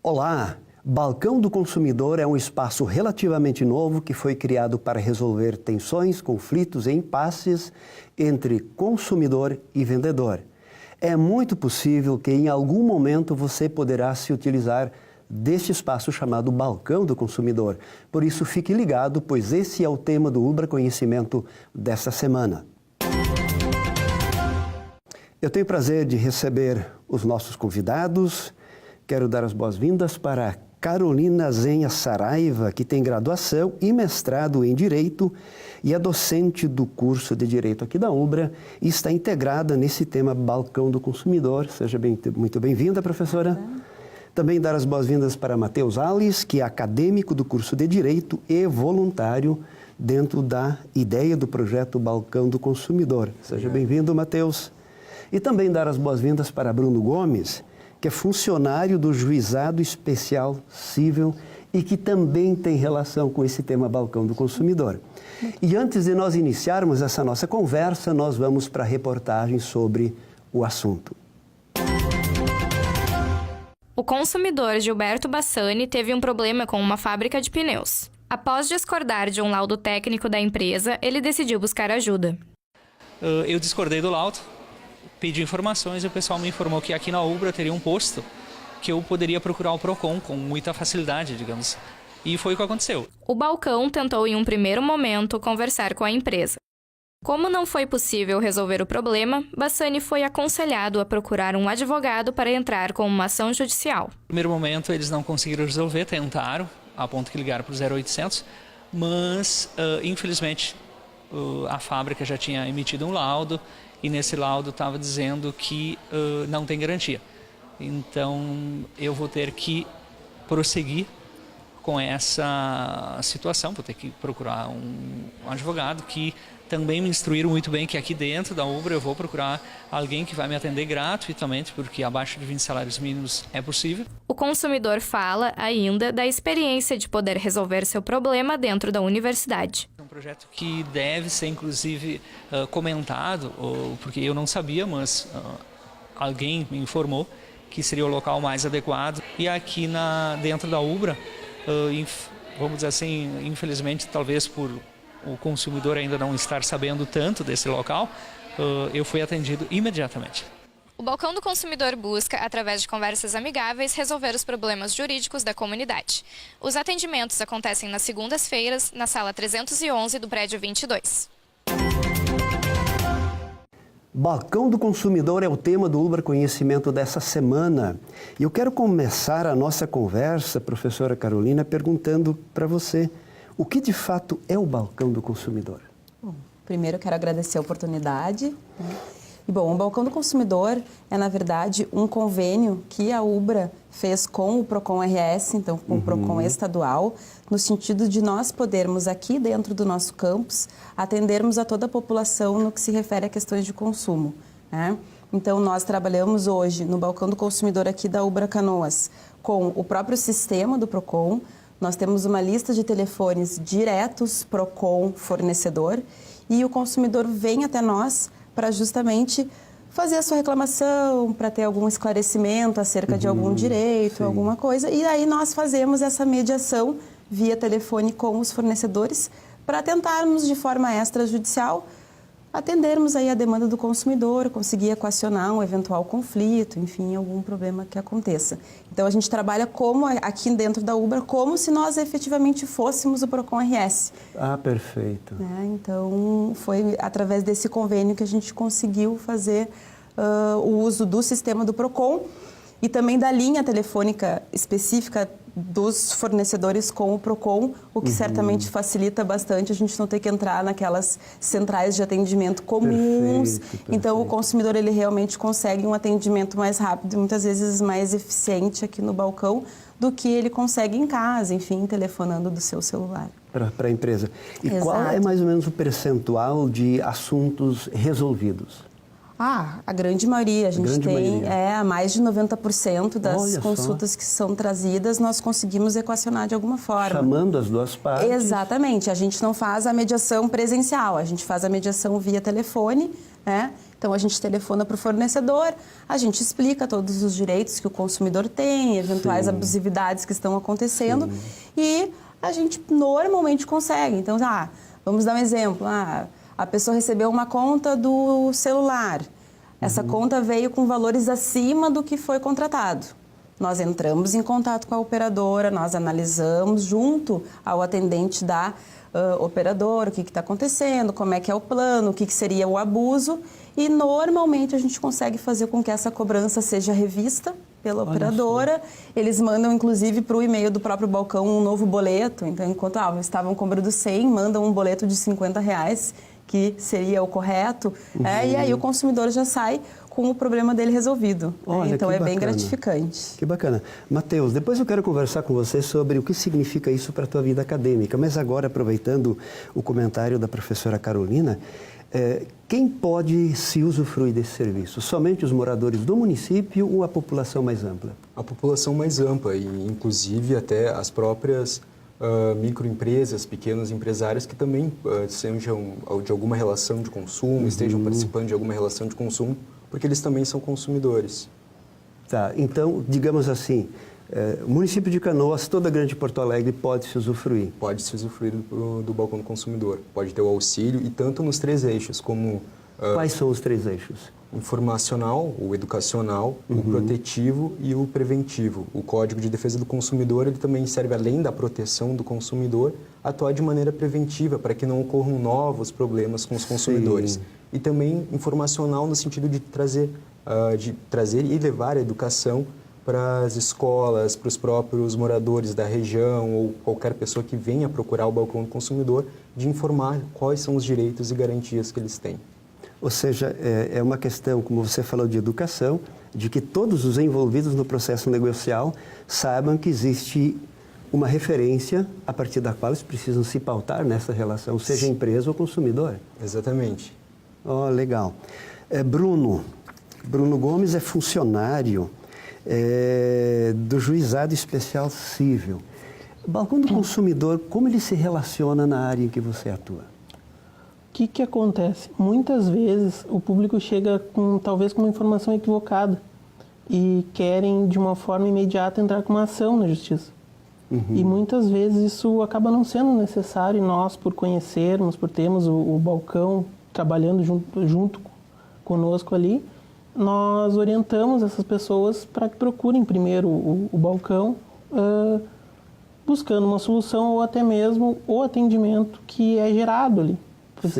Olá! Balcão do Consumidor é um espaço relativamente novo que foi criado para resolver tensões, conflitos e impasses entre consumidor e vendedor. É muito possível que em algum momento você poderá se utilizar deste espaço chamado Balcão do Consumidor. Por isso, fique ligado, pois esse é o tema do Ubra Conhecimento desta semana. Eu tenho o prazer de receber os nossos convidados. Quero dar as boas-vindas para Carolina Zenha Saraiva, que tem graduação e mestrado em Direito e é docente do curso de Direito aqui da Ubra e está integrada nesse tema Balcão do Consumidor. Seja muito bem-vinda, professora. Também dar as boas-vindas para Matheus Alves, que é acadêmico do curso de Direito e voluntário dentro da ideia do projeto Balcão do Consumidor. Seja bem-vindo, Matheus. E também dar as boas-vindas para Bruno Gomes, que é funcionário do Juizado Especial Cível e que também tem relação com esse tema Balcão do Consumidor. E antes de nós iniciarmos essa nossa conversa, nós vamos para a reportagem sobre o assunto. O consumidor Gilberto Bassani teve um problema com uma fábrica de pneus. Após discordar de um laudo técnico da empresa, ele decidiu buscar ajuda. Eu discordei do laudo, pedi informações e o pessoal me informou que aqui na Ubra teria um posto que eu poderia procurar o PROCON com muita facilidade, digamos. E foi o que aconteceu. O Balcão tentou em um primeiro momento conversar com a empresa. Como não foi possível resolver o problema, Bassani foi aconselhado a procurar um advogado para entrar com uma ação judicial. No primeiro momento eles não conseguiram resolver, tentaram, a ponto que ligaram para o 0800, mas infelizmente a fábrica já tinha emitido um laudo e nesse laudo estava dizendo que não tem garantia. Então eu vou ter que prosseguir com essa situação, vou ter que procurar um advogado que também me instruíram muito bem que aqui dentro da Ubra eu vou procurar alguém que vai me atender gratuitamente, porque abaixo de 20 salários mínimos é possível. O consumidor fala ainda da experiência de poder resolver seu problema dentro da universidade. É um projeto que deve ser inclusive comentado, porque eu não sabia, mas alguém me informou que seria o local mais adequado. E aqui dentro da Ubra, vamos dizer assim, infelizmente, talvez por o consumidor ainda não estar sabendo tanto desse local, eu fui atendido imediatamente. O Balcão do Consumidor busca, através de conversas amigáveis, resolver os problemas jurídicos da comunidade. Os atendimentos acontecem nas segundas-feiras, na sala 311 do prédio 22. Balcão do Consumidor é o tema do Ubra Conhecimento dessa semana. E eu quero começar a nossa conversa, professora Carolina, perguntando para você: o que de fato é o Balcão do Consumidor? Bom, primeiro eu quero agradecer a oportunidade. E bom, o Balcão do Consumidor é, na verdade, um convênio que a Ubra fez com o PROCON RS, então com o PROCON estadual, no sentido de nós podermos aqui dentro do nosso campus atendermos a toda a população no que se refere a questões de consumo, né? Então nós trabalhamos hoje no Balcão do Consumidor aqui da Ubra Canoas com o próprio sistema do PROCON. Nós temos uma lista de telefones diretos PROCON fornecedor e o consumidor vem até nós para justamente fazer a sua reclamação, para ter algum esclarecimento acerca de algum direito, alguma coisa. E aí nós fazemos essa mediação via telefone com os fornecedores para tentarmos de forma extrajudicial atendermos aí a demanda do consumidor, conseguir equacionar um eventual conflito, enfim, algum problema que aconteça. Então, a gente trabalha como aqui dentro da Ubra, como se nós efetivamente fôssemos o PROCON RS. Ah, perfeito. Então, foi através desse convênio que a gente conseguiu fazer o uso do sistema do PROCON e também da linha telefônica específica dos fornecedores com o PROCON, o que certamente facilita bastante a gente não ter que entrar naquelas centrais de atendimento comuns. Perfeito. Então, o consumidor ele realmente consegue um atendimento mais rápido e muitas vezes mais eficiente aqui no balcão do que ele consegue em casa, enfim, telefonando do seu celular. Para a empresa. E Exato. Qual é mais ou menos o percentual de assuntos resolvidos? A grande maioria. A gente tem mais de 90% das consultas que são trazidas, nós conseguimos equacionar de alguma forma. Chamando as duas partes. Exatamente. A gente não faz a mediação presencial, a gente faz a mediação via telefone, né? Então, a gente telefona para o fornecedor, a gente explica todos os direitos que o consumidor tem, eventuais abusividades que estão acontecendo e a gente normalmente consegue. Então, vamos dar um exemplo. A pessoa recebeu uma conta do celular. Essa conta veio com valores acima do que foi contratado. Nós entramos em contato com a operadora, nós analisamos junto ao atendente da operadora o que está acontecendo, como é que é o plano, o que seria o abuso e normalmente a gente consegue fazer com que essa cobrança seja revista pela operadora. Eles mandam inclusive para o e-mail do próprio balcão um novo boleto. Então, enquanto estavam cobrando 100, mandam um boleto de R$50, que seria o correto, e aí o consumidor já sai com o problema dele resolvido. Olha, então é bem bacana. gratificante. Que bacana. Matheus, depois eu quero conversar com você sobre o que significa isso para a tua vida acadêmica, mas agora, aproveitando o comentário da professora Carolina, quem pode se usufruir desse serviço? Somente os moradores do município ou a população mais ampla? A população mais ampla e, inclusive, até as próprias microempresas, pequenos empresários que também sejam de alguma relação de consumo, estejam participando de alguma relação de consumo, porque eles também são consumidores. Tá, então, digamos assim, o município de Canoas, toda a Grande Porto Alegre pode se usufruir. Pode se usufruir do balcão do consumidor, pode ter o auxílio e tanto nos 3 eixos, como... Quais são os 3 eixos? Informacional, o educacional, o protetivo e o preventivo. O Código de Defesa do Consumidor, ele também serve, além da proteção do consumidor, atuar de maneira preventiva para que não ocorram novos problemas com os consumidores. Sim. E também informacional no sentido de trazer e levar a educação para as escolas, para os próprios moradores da região ou qualquer pessoa que venha procurar o balcão do consumidor, de informar quais são os direitos e garantias que eles têm. Ou seja, é uma questão, como você falou, de educação, de que todos os envolvidos no processo negocial saibam que existe uma referência a partir da qual eles precisam se pautar nessa relação, seja empresa ou consumidor. Exatamente. Oh, legal. Bruno Gomes é funcionário do Juizado Especial Cível. O balcão do consumidor, como ele se relaciona na área em que você atua? O que acontece? Muitas vezes o público chega talvez com uma informação equivocada e querem de uma forma imediata entrar com uma ação na justiça. E muitas vezes isso acaba não sendo necessário e nós, por conhecermos, por termos o balcão trabalhando junto conosco ali, nós orientamos essas pessoas para que procurem primeiro o balcão buscando uma solução ou até mesmo o atendimento que é gerado ali.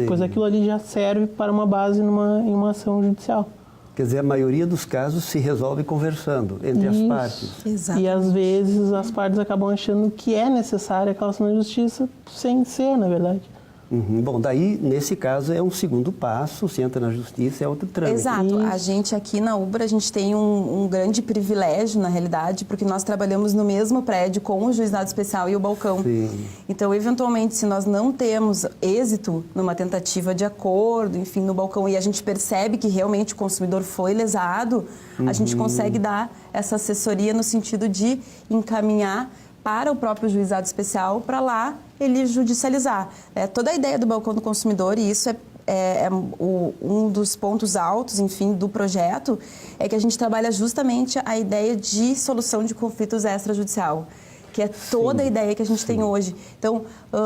Pois aquilo ali já serve para uma base em uma ação judicial. Quer dizer, a maioria dos casos se resolve conversando entre as partes. Exatamente. E às vezes as partes acabam achando que é necessária aquela ação na justiça sem ser, na verdade. Bom, daí, nesse caso, é um segundo passo, se entra na justiça, é outro trâmite. Exato. A gente aqui na Ubra, a gente tem um grande privilégio, na realidade, porque nós trabalhamos no mesmo prédio com o Juizado Especial e o balcão. Sim. Então, eventualmente, se nós não temos êxito numa tentativa de acordo, enfim, no balcão, e a gente percebe que realmente o consumidor foi lesado, a gente consegue dar essa assessoria no sentido de encaminhar para o próprio Juizado Especial, para lá ele judicializar. Toda a ideia do balcão do consumidor, e isso um dos pontos altos, enfim, do projeto, é que a gente trabalha justamente a ideia de solução de conflitos extrajudicial, que é toda a ideia que a gente tem hoje. Então,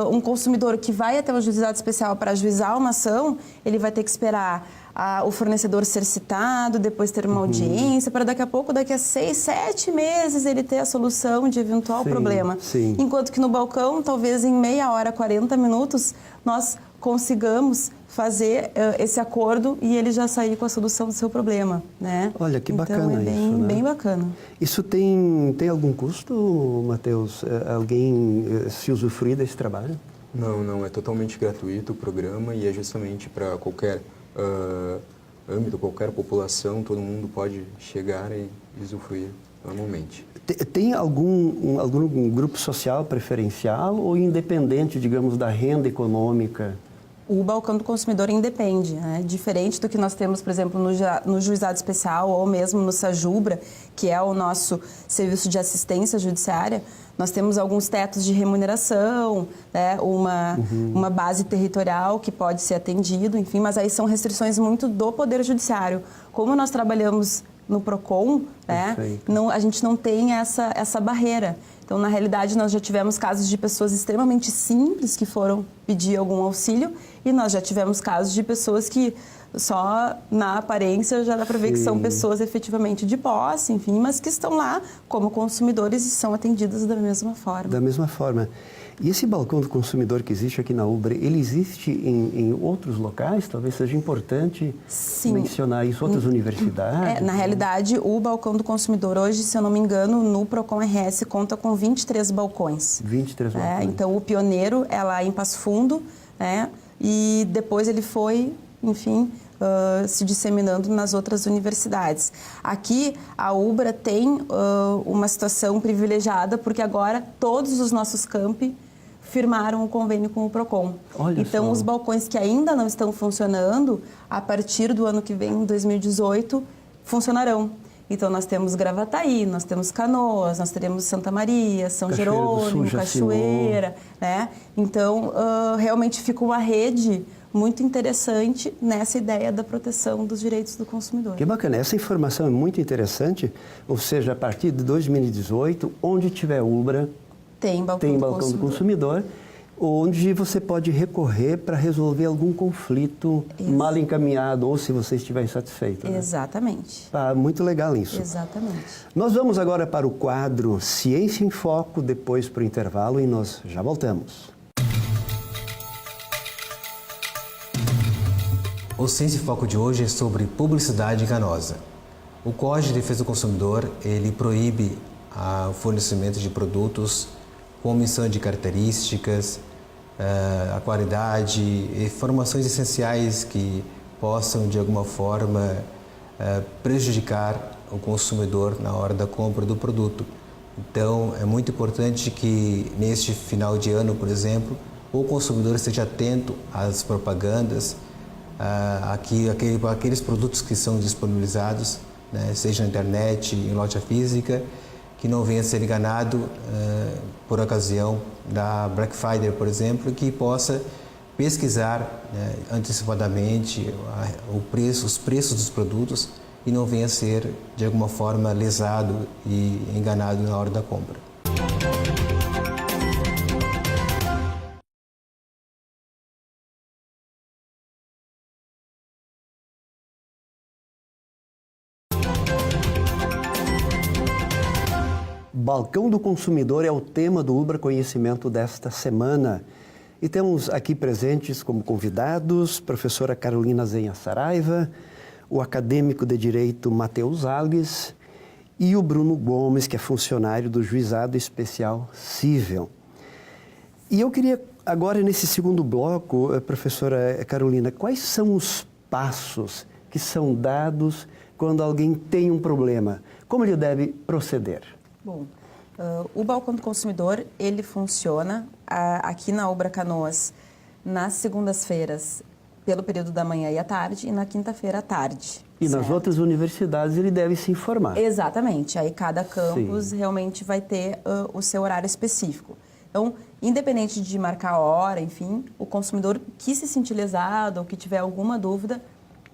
um consumidor que vai até o Juizado Especial para ajuizar uma ação, ele vai ter que esperar o fornecedor ser citado, depois ter uma audiência, para daqui a pouco, daqui a 6, 7 meses, ele ter a solução de eventual problema. Sim. Enquanto que no balcão, talvez em meia hora, 40 minutos, nós consigamos fazer esse acordo e ele já sair com a solução do seu problema, né? Olha, que bacana então, isso, né? bem bacana. Isso tem algum custo, Matheus? Alguém se usufruir desse trabalho? Não, é totalmente gratuito o programa e é justamente para qualquer âmbito, qualquer população, todo mundo pode chegar e usufruir normalmente. Tem algum grupo social preferencial ou independente, digamos, da renda econômica? O balcão do consumidor independe, né? Diferente do que nós temos, por exemplo, no Juizado Especial ou mesmo no SAJUBRA, que é o nosso serviço de assistência judiciária, nós temos alguns tetos de remuneração, né? Uma base territorial que pode ser atendido, enfim, mas aí são restrições muito do Poder Judiciário. Como nós trabalhamos no PROCON, né? A gente não tem essa barreira. Então, na realidade, nós já tivemos casos de pessoas extremamente simples que foram pedir algum auxílio e nós já tivemos casos de pessoas que só na aparência já dá para ver que são pessoas efetivamente de posse, enfim, mas que estão lá como consumidores e são atendidas da mesma forma. Da mesma forma. E esse balcão do consumidor que existe aqui na UBRA, ele existe em outros locais? Talvez seja importante mencionar isso, outras universidades? Na realidade, o balcão do consumidor hoje, se eu não me engano, no PROCON RS conta com 23 balcões. 23 balcões. Então, o pioneiro é lá em Passo Fundo, né? E depois ele foi, enfim, se disseminando nas outras universidades. Aqui, a UBRA tem uma situação privilegiada, porque agora todos os nossos campi firmaram um convênio com o PROCON. Então, os balcões que ainda não estão funcionando, a partir do ano que vem, 2018, funcionarão. Então, nós temos Gravataí, nós temos Canoas, nós teremos Santa Maria, São Jerônimo, Cachoeira, né? Então, realmente fica uma rede muito interessante nessa ideia da proteção dos direitos do consumidor. Que bacana, essa informação é muito interessante, ou seja, a partir de 2018, onde tiver UBRA, tem balcão do consumidor, onde você pode recorrer para resolver algum conflito mal encaminhado ou se você estiver insatisfeito. Né? Exatamente. Muito legal isso. Exatamente. Nós vamos agora para o quadro Ciência em Foco, depois para o intervalo e nós já voltamos. O Ciência em Foco de hoje é sobre publicidade enganosa. O Código de Defesa do Consumidor, ele proíbe o fornecimento de produtos com omissão de características, a qualidade, informações essenciais que possam, de alguma forma, prejudicar o consumidor na hora da compra do produto. Então, é muito importante que, neste final de ano, por exemplo, o consumidor esteja atento às propagandas, aqueles produtos que são disponibilizados, né, seja na internet, em loja física, que não venha a ser enganado por ocasião da Black Friday, por exemplo, que possa pesquisar antecipadamente os preços dos produtos e não venha a ser, de alguma forma, lesado e enganado na hora da compra. Balcão do Consumidor é o tema do UBRA Conhecimento desta semana. E temos aqui presentes como convidados a professora Carolina Zenha Saraiva, o acadêmico de Direito Matheus Alves e o Bruno Gomes, que é funcionário do Juizado Especial Cível. E eu queria agora, nesse segundo bloco, professora Carolina, quais são os passos que são dados quando alguém tem um problema? Como ele deve proceder? Bom, o Balcão do Consumidor, ele funciona aqui na UBRA Canoas nas segundas-feiras pelo período da manhã e à tarde e na quinta-feira à tarde. E nas outras universidades ele deve se informar. Exatamente, aí cada campus realmente vai ter o seu horário específico. Então, independente de marcar a hora, enfim, o consumidor que se sentir lesado ou que tiver alguma dúvida,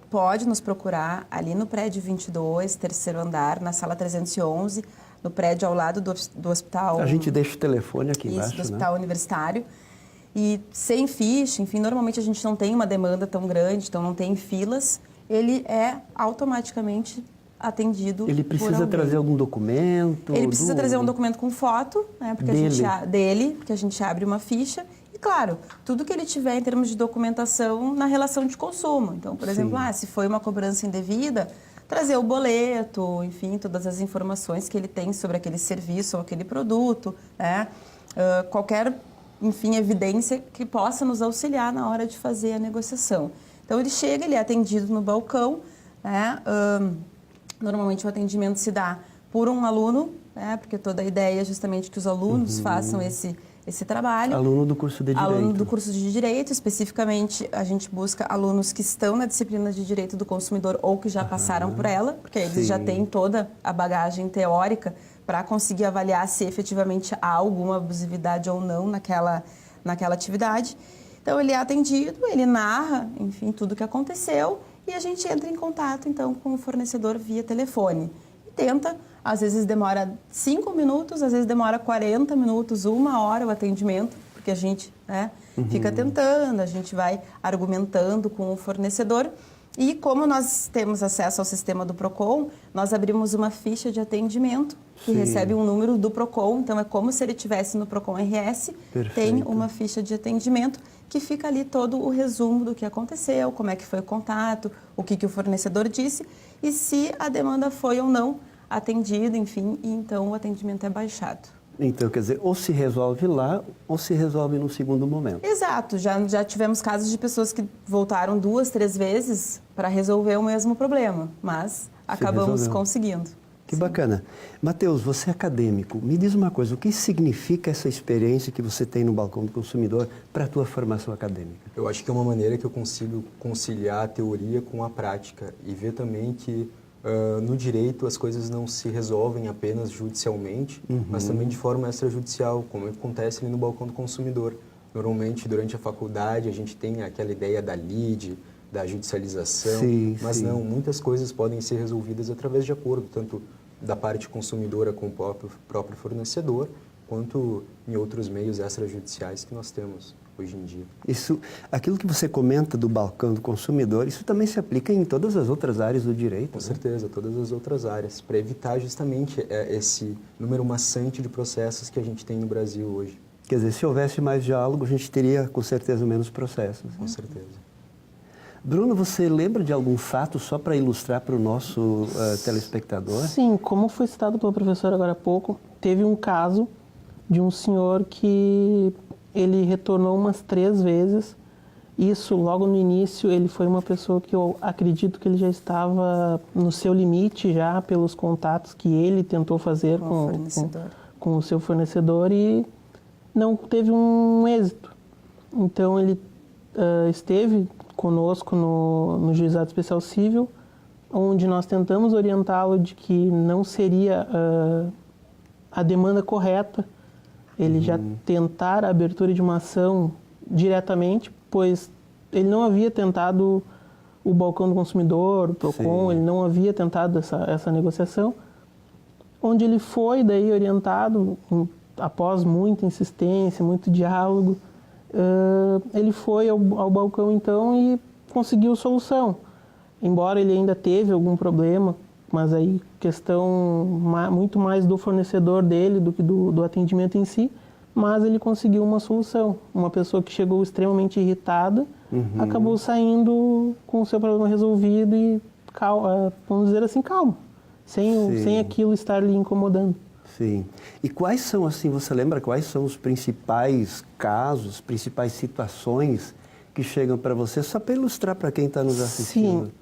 pode nos procurar ali no prédio 22, terceiro andar, na sala 311, no prédio ao lado do hospital... A gente deixa o telefone aqui embaixo, do hospital universitário. E sem ficha, enfim, normalmente a gente não tem uma demanda tão grande, então não tem filas, ele é automaticamente atendido. Ele precisa trazer algum documento? Ele precisa trazer um documento com foto, né, porque porque a gente abre uma ficha. E, claro, tudo que ele tiver em termos de documentação na relação de consumo. Então, por exemplo, se foi uma cobrança indevida, trazer o boleto, enfim, todas as informações que ele tem sobre aquele serviço ou aquele produto, né? Qualquer, enfim, evidência que possa nos auxiliar na hora de fazer a negociação. Então, ele chega, ele é atendido no balcão, né? Normalmente o atendimento se dá por um aluno, né? Porque toda a ideia é justamente que os alunos façam esse esse trabalho. Aluno do curso de Direito. Aluno do curso de Direito, especificamente a gente busca alunos que estão na disciplina de Direito do Consumidor ou que já passaram por ela, porque eles já têm toda a bagagem teórica para conseguir avaliar se efetivamente há alguma abusividade ou não naquela atividade. Então, ele é atendido, ele narra, enfim, tudo o que aconteceu e a gente entra em contato, então, com o fornecedor via telefone. E tenta, às vezes demora 5 minutos, às vezes demora 40 minutos, 1 hora o atendimento, porque a gente fica tentando, a gente vai argumentando com o fornecedor. E como nós temos acesso ao sistema do PROCON, nós abrimos uma ficha de atendimento que recebe um número do PROCON, então é como se ele estivesse no PROCON RS, tem uma ficha de atendimento que fica ali todo o resumo do que aconteceu, como é que foi o contato, o que o fornecedor disse e se a demanda foi ou não atendida, enfim, e então o atendimento é baixado. Então, quer dizer, ou se resolve lá, ou se resolve num segundo momento. Exato, já tivemos casos de pessoas que voltaram 2, 3 vezes para resolver o mesmo problema, mas acabamos conseguindo. Que bacana. Matheus, você é acadêmico, me diz uma coisa, o que significa essa experiência que você tem no Balcão do Consumidor para a tua formação acadêmica? Eu acho que é uma maneira que eu consigo conciliar a teoria com a prática e ver também que no direito as coisas não se resolvem apenas judicialmente, mas também de forma extrajudicial, como acontece ali no Balcão do Consumidor. Normalmente, durante a faculdade, a gente tem aquela ideia da lide, da judicialização, mas não, muitas coisas podem ser resolvidas através de acordo, tanto da parte consumidora com o próprio fornecedor, quanto em outros meios extrajudiciais que nós temos hoje em dia. Aquilo que você comenta do Balcão do Consumidor, isso também se aplica em todas as outras áreas do direito? Com certeza, todas as outras áreas, para evitar justamente esse número maçante de processos que a gente tem no Brasil hoje. Quer dizer, se houvesse mais diálogo, a gente teria com certeza menos processos. Com certeza. Bruno, você lembra de algum fato só para ilustrar para o nosso telespectador? Sim, como foi citado pela professora agora há pouco, teve um caso de um senhor que ele retornou umas 3 vezes. Isso, logo no início, ele foi uma pessoa que eu acredito que ele já estava no seu limite já pelos contatos que ele tentou fazer com o seu fornecedor e não teve um êxito. Então, ele esteve conosco no Juizado Especial Cível, onde nós tentamos orientá-lo de que não seria a demanda correta ele já tentar a abertura de uma ação diretamente, pois ele não havia tentado o Balcão do Consumidor, o PROCON, ele não havia tentado essa negociação, onde ele foi daí orientado, após muita insistência, muito diálogo, ele foi ao balcão então e conseguiu solução. Embora ele ainda teve algum problema, mas aí questão muito mais do fornecedor dele do que do atendimento em si, mas ele conseguiu uma solução. Uma pessoa que chegou extremamente irritada, acabou saindo com o seu problema resolvido e, vamos dizer assim, calmo, sem aquilo estar lhe incomodando. Sim. E quais são, assim, você lembra quais são os principais casos, principais situações que chegam para você, só para ilustrar para quem está nos assistindo? Sim,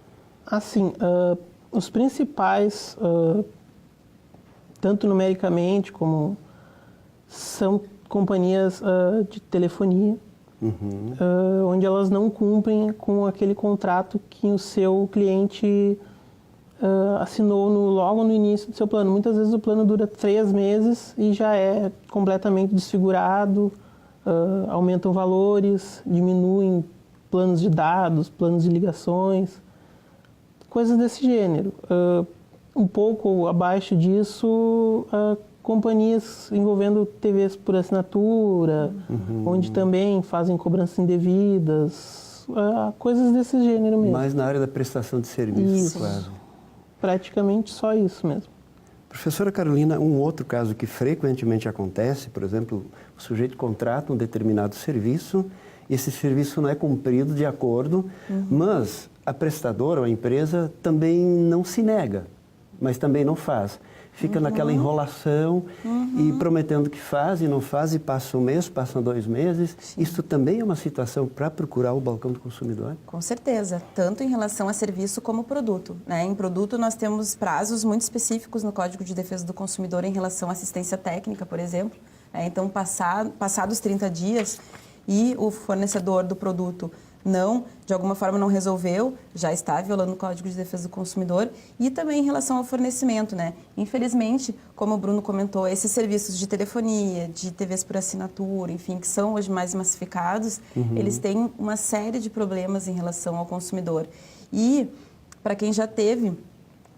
assim, os principais, tanto numericamente como são companhias de telefonia, onde elas não cumprem com aquele contrato que o seu cliente assinou logo no início do seu plano. Muitas vezes o plano dura 3 meses e já é completamente desfigurado, aumentam valores, diminuem planos de dados, planos de ligações, coisas desse gênero. Um pouco abaixo disso, companhias envolvendo TVs por assinatura, onde também fazem cobranças indevidas, coisas desse gênero mesmo. Mais na área da prestação de serviços, claro. Praticamente só isso mesmo. Professora Carolina, um outro caso que frequentemente acontece, por exemplo, o sujeito contrata um determinado serviço, esse serviço não é cumprido de acordo, mas a prestadora ou a empresa também não se nega, mas também não faz. Fica naquela enrolação e prometendo que faz e não faz, e passa 1 mês, passam 2 meses. Sim. Isso também é uma situação para procurar o Balcão do Consumidor? Com certeza, tanto em relação a serviço como produto, né? Em produto nós temos prazos muito específicos no Código de Defesa do Consumidor em relação à assistência técnica, por exemplo. Então, passados 30 dias e o fornecedor do produto de alguma forma não resolveu, já está violando o Código de Defesa do Consumidor. E também em relação ao fornecimento, né? Infelizmente, como o Bruno comentou, esses serviços de telefonia, de TVs por assinatura, enfim, que são hoje mais massificados, eles têm uma série de problemas em relação ao consumidor. E, para quem já teve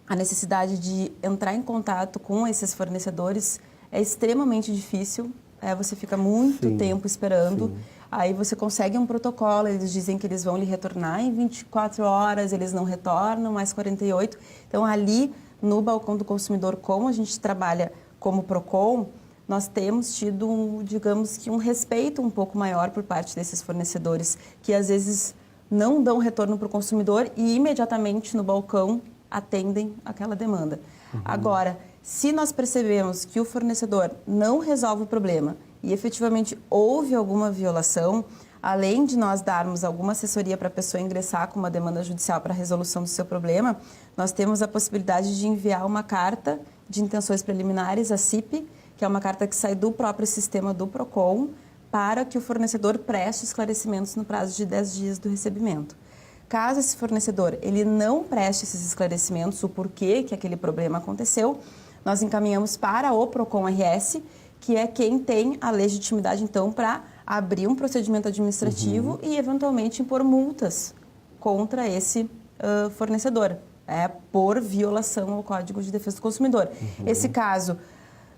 a necessidade de entrar em contato com esses fornecedores, é extremamente difícil, você fica muito tempo esperando. Aí você consegue um protocolo, eles dizem que eles vão lhe retornar em 24 horas, eles não retornam, mais 48. Então, ali no balcão do consumidor, como a gente trabalha como PROCON, nós temos tido, digamos que, um respeito um pouco maior por parte desses fornecedores, que às vezes não dão retorno para o consumidor e imediatamente no balcão atendem aquela demanda. Agora, se nós percebemos que o fornecedor não resolve o problema e efetivamente houve alguma violação, além de nós darmos alguma assessoria para a pessoa ingressar com uma demanda judicial para a resolução do seu problema, nós temos a possibilidade de enviar uma carta de intenções preliminares, a CIP, que é uma carta que sai do próprio sistema do PROCON, para que o fornecedor preste esclarecimentos no prazo de 10 dias do recebimento. Caso esse fornecedor ele não preste esses esclarecimentos, o porquê que aquele problema aconteceu, nós encaminhamos para o PROCON RS, que é quem tem a legitimidade, então, para abrir um procedimento administrativo e, eventualmente, impor multas contra esse fornecedor, por violação ao Código de Defesa do Consumidor. Esse caso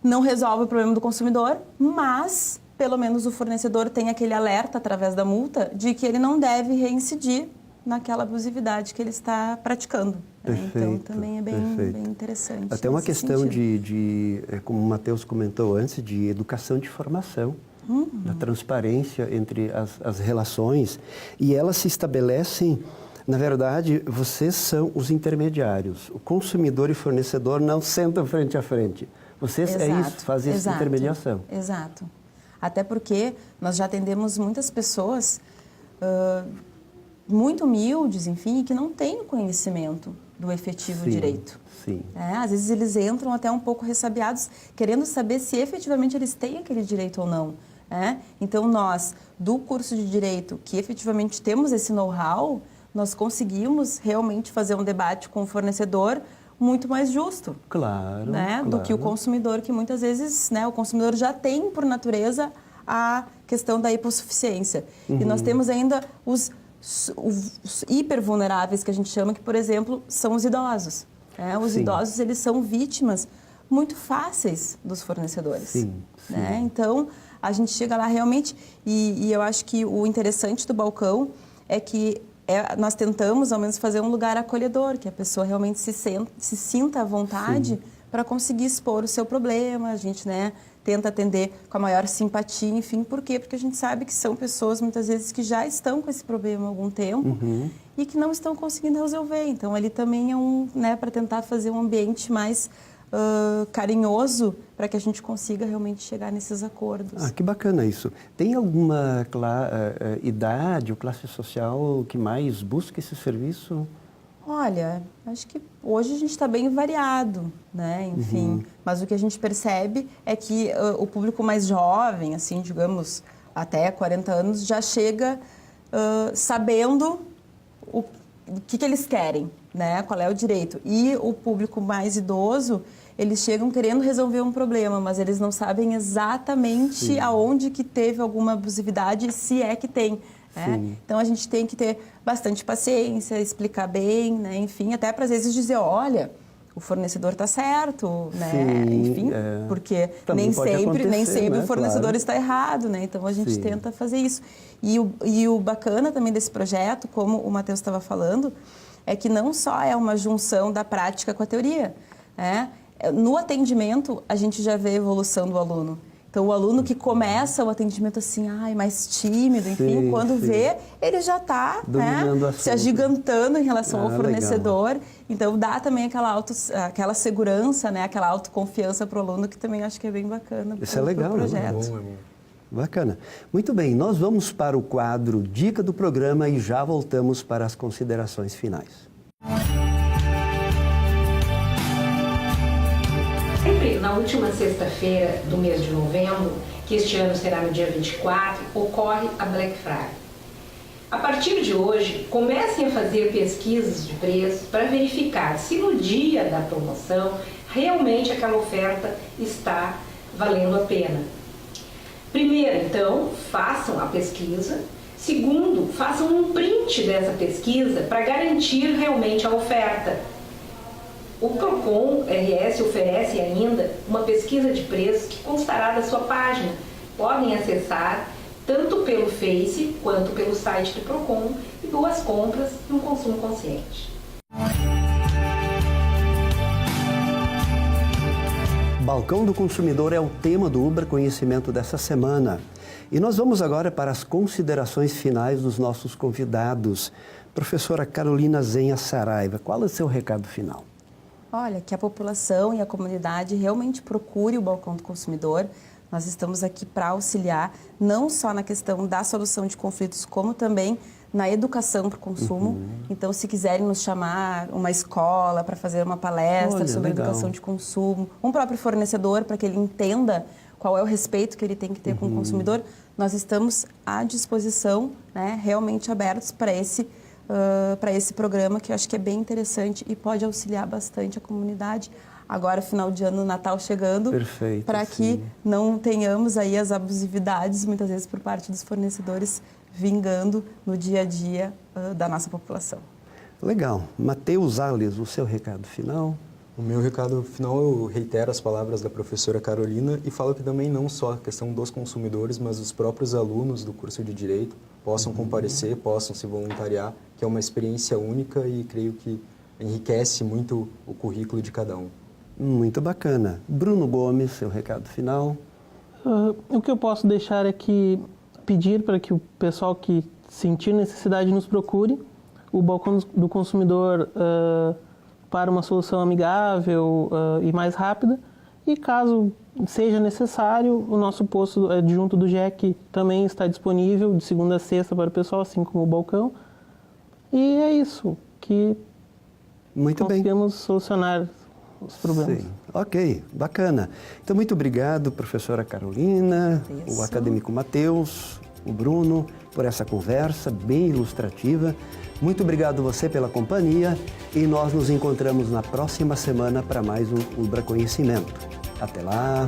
não resolve o problema do consumidor, mas, pelo menos, o fornecedor tem aquele alerta, através da multa, de que ele não deve reincidir naquela abusividade que ele está praticando. Então, também é bem interessante. Até uma questão como o Matheus comentou antes, de educação de formação, da transparência entre as relações. E elas se estabelecem, na verdade, vocês são os intermediários. O consumidor e fornecedor não sentam frente a frente. Vocês fazem essa intermediação. Exato. Até porque nós já atendemos muitas pessoas muito humildes, enfim, que não têm o conhecimento do efetivo direito. Às vezes eles entram até um pouco ressabiados, querendo saber se efetivamente eles têm aquele direito ou não. Então nós, do curso de Direito, que efetivamente temos esse know-how, nós conseguimos realmente fazer um debate com o fornecedor muito mais justo. Claro. Do que o consumidor, que muitas vezes o consumidor já tem, por natureza, a questão da hipossuficiência. E nós temos ainda os hipervulneráveis, que a gente chama, que, por exemplo, são os idosos. Os idosos, eles são vítimas muito fáceis dos fornecedores. Então, a gente chega lá realmente, e eu acho que o interessante do balcão é que nós tentamos, ao menos, fazer um lugar acolhedor, que a pessoa realmente se sinta à vontade para conseguir expor o seu problema. A gente, tenta atender com a maior simpatia, enfim. Por quê? Porque a gente sabe que são pessoas, muitas vezes, que já estão com esse problema há algum tempo e que não estão conseguindo resolver. Então, ali também é para tentar fazer um ambiente mais carinhoso para que a gente consiga realmente chegar nesses acordos. Que bacana isso. Tem alguma idade ou classe social que mais busca esse serviço? Olha, acho que hoje a gente está bem variado, enfim. Mas o que a gente percebe é que o público mais jovem, assim, digamos, até 40 anos, já chega sabendo o que eles querem, qual é o direito. E o público mais idoso, eles chegam querendo resolver um problema, mas eles não sabem exatamente aonde que teve alguma abusividade e se é que tem. Então, a gente tem que ter bastante paciência, explicar bem, enfim, até para às vezes dizer, olha, o fornecedor está certo, enfim, porque nem sempre o fornecedor está errado, Então, a gente tenta fazer isso. E o bacana também desse projeto, como o Matheus estava falando, é que não só é uma junção da prática com a teoria. No atendimento, a gente já vê a evolução do aluno. Então, o aluno que começa o atendimento assim, mais tímido, enfim, quando vê, ele já está se agigantando em relação ao fornecedor. Legal. Então, dá também aquela segurança, aquela autoconfiança para o aluno, que também acho que é bem bacana. Isso é legal, projeto. É bom. Bacana. Muito bem, nós vamos para o quadro Dica do Programa e já voltamos para as considerações finais. Sempre na última sexta-feira do mês de novembro, que este ano será no dia 24, ocorre a Black Friday. A partir de hoje, comecem a fazer pesquisas de preços para verificar se no dia da promoção realmente aquela oferta está valendo a pena. Primeiro, então, façam a pesquisa. Segundo, façam um print dessa pesquisa para garantir realmente a oferta. O PROCON RS oferece ainda uma pesquisa de preços que constará da sua página. Podem acessar tanto pelo Face quanto pelo site do PROCON, e Boas Compras e um Consumo Consciente. Balcão do Consumidor é o tema do Ubra Conhecimento dessa semana. E nós vamos agora para as considerações finais dos nossos convidados. Professora Carolina Zenha Saraiva, qual é o seu recado final? Olha, que a população e a comunidade realmente procure o Balcão do Consumidor. Nós estamos aqui para auxiliar, não só na questão da solução de conflitos, como também na educação para o consumo. Então, se quiserem nos chamar, uma escola para fazer uma palestra sobre educação de consumo, um próprio fornecedor para que ele entenda qual é o respeito que ele tem que ter com o consumidor, nós estamos à disposição, né, realmente abertos para esse programa, que eu acho que é bem interessante e pode auxiliar bastante a comunidade. Agora, final de ano, Natal chegando, para que não tenhamos aí as abusividades, muitas vezes por parte dos fornecedores, vingando no dia a dia da nossa população. Legal. Matheus Alves, o seu recado final? O meu recado final, eu reitero as palavras da professora Carolina e falo que também não só a questão dos consumidores, mas os próprios alunos do curso de Direito possam comparecer, possam se voluntariar, que é uma experiência única e creio que enriquece muito o currículo de cada um. Muito bacana. Bruno Gomes, seu recado final? O que eu posso deixar é que pedir para que o pessoal que sentir necessidade nos procure o Balcão do Consumidor para uma solução amigável e mais rápida. E caso seja necessário, o nosso posto adjunto do GEC também está disponível de segunda a sexta para o pessoal, assim como o balcão. E é isso, que conseguimos solucionar os problemas. Sim. Ok, bacana. Então, muito obrigado, professora Carolina, o acadêmico Matheus, o Bruno, por essa conversa bem ilustrativa. Muito obrigado você pela companhia e nós nos encontramos na próxima semana para mais um Ubra Conhecimento. Até lá!